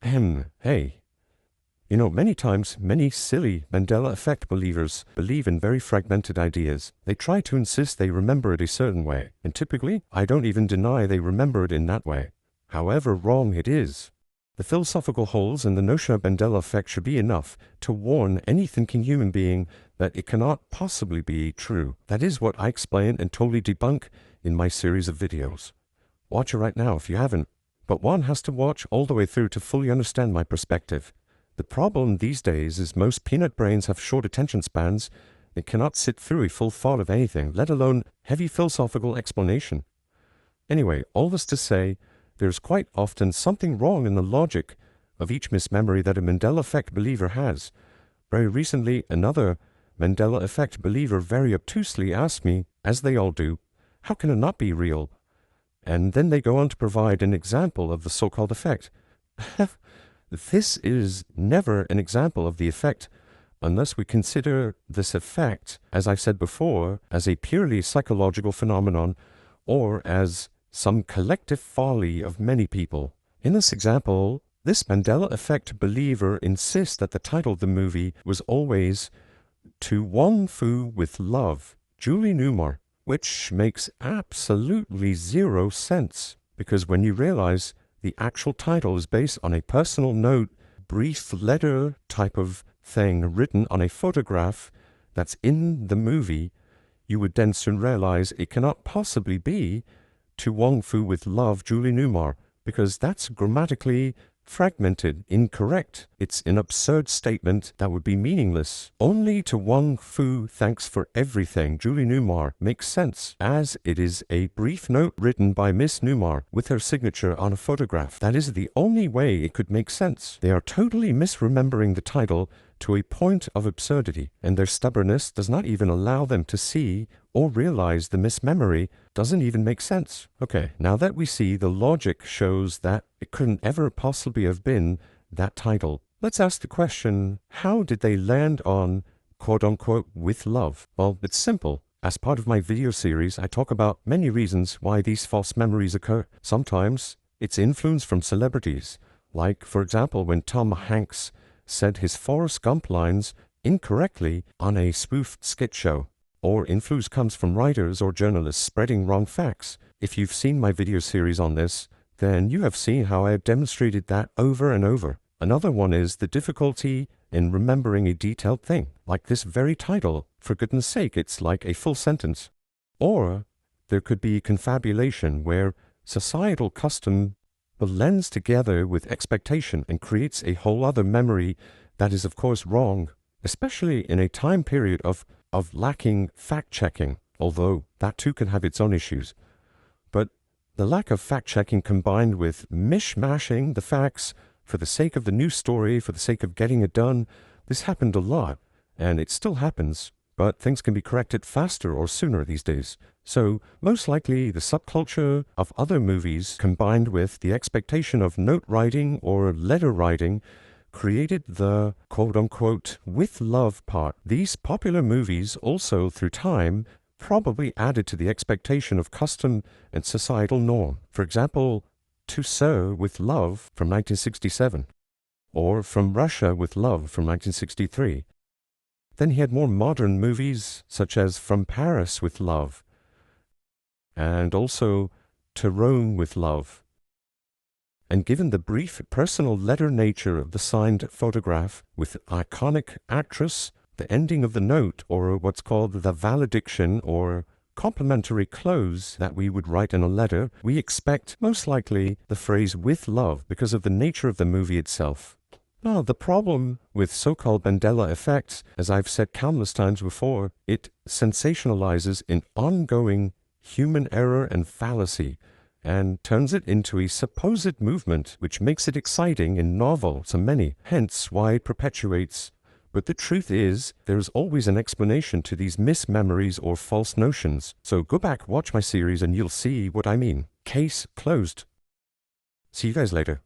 Hey, many times, many silly Mandela Effect believers believe in very fragmented ideas. They try to insist they remember it a certain way, and typically, I don't even deny they remember it in that way. However wrong it is. The philosophical holes in the notion of Mandela Effect should be enough to warn any thinking human being that it cannot possibly be true. That is what I explain and totally debunk in my series of videos. Watch it right now if you haven't. But one has to watch all the way through to fully understand my perspective. The problem these days is most peanut brains have short attention spans. They cannot sit through a full thought of anything, let alone heavy philosophical explanation. Anyway, all this to say, there's quite often something wrong in the logic of each mismemory that a Mandela Effect believer has. Very recently, another Mandela Effect believer very obtusely asked me, as they all do, how can it not be real? And then they go on to provide an example of the so-called effect. This is never an example of the effect unless we consider this effect, as I've said before, as a purely psychological phenomenon or as some collective folly of many people. In this example, this Mandela Effect believer insists that the title of the movie was always To Wong Foo with Love, Julie Newmar, which makes absolutely zero sense, because when you realize the actual title is based on a personal note, brief letter type of thing written on a photograph that's in the movie, you would then soon realize it cannot possibly be To Wong Foo with Love, Julie Newmar, because that's grammatically fragmented, incorrect. It's an absurd statement that would be meaningless. Only To Wong Foo, thanks for everything, Julie Newmar, makes sense, as it is a brief note written by Miss Newmar with her signature on a photograph. That is the only way it could make sense. They are totally misremembering the title to a point of absurdity, and their stubbornness does not even allow them to see or realize the mismemory doesn't even make sense. Okay, now that we see the logic shows that it couldn't ever possibly have been that title, let's ask the question, how did they land on quote-unquote with love? Well, it's simple. As part of my video series, I talk about many reasons why these false memories occur. Sometimes it's influence from celebrities, like, for example, when Tom Hanks said his Forrest Gump lines incorrectly on a spoofed skit show. Or influence comes from writers or journalists spreading wrong facts. If you've seen my video series on this, then you have seen how I have demonstrated that over and over. Another one is the difficulty in remembering a detailed thing, like this very title. For goodness sake, it's like a full sentence. Or there could be confabulation, where societal custom blends together with expectation and creates a whole other memory that is of course wrong, especially in a time period of lacking fact-checking, although that too can have its own issues. But the lack of fact-checking combined with mishmashing the facts for the sake of the news story, for the sake of getting it done, this happened a lot, and it still happens, but things can be corrected faster or sooner these days. So most likely the subculture of other movies combined with the expectation of note writing or letter writing created the quote-unquote with love part. These popular movies also, through time, probably added to the expectation of custom and societal norm. For example, To Sir with Love from 1967, or From Russia with Love from 1963. Then he had more modern movies, such as From Paris with Love, and also To Rome with Love. And given the brief personal letter nature of the signed photograph with iconic actress, the ending of the note, or what's called the valediction or complimentary close that we would write in a letter, we expect most likely the phrase with love because of the nature of the movie itself. Now, the problem with so-called Mandela effects, as I've said countless times before, it sensationalizes an ongoing human error and fallacy, and turns it into a supposed movement, which makes it exciting and novel to many, hence why it perpetuates. But the truth is, there is always an explanation to these mismemories or false notions. So go back, watch my series, and you'll see what I mean. Case closed. See you guys later.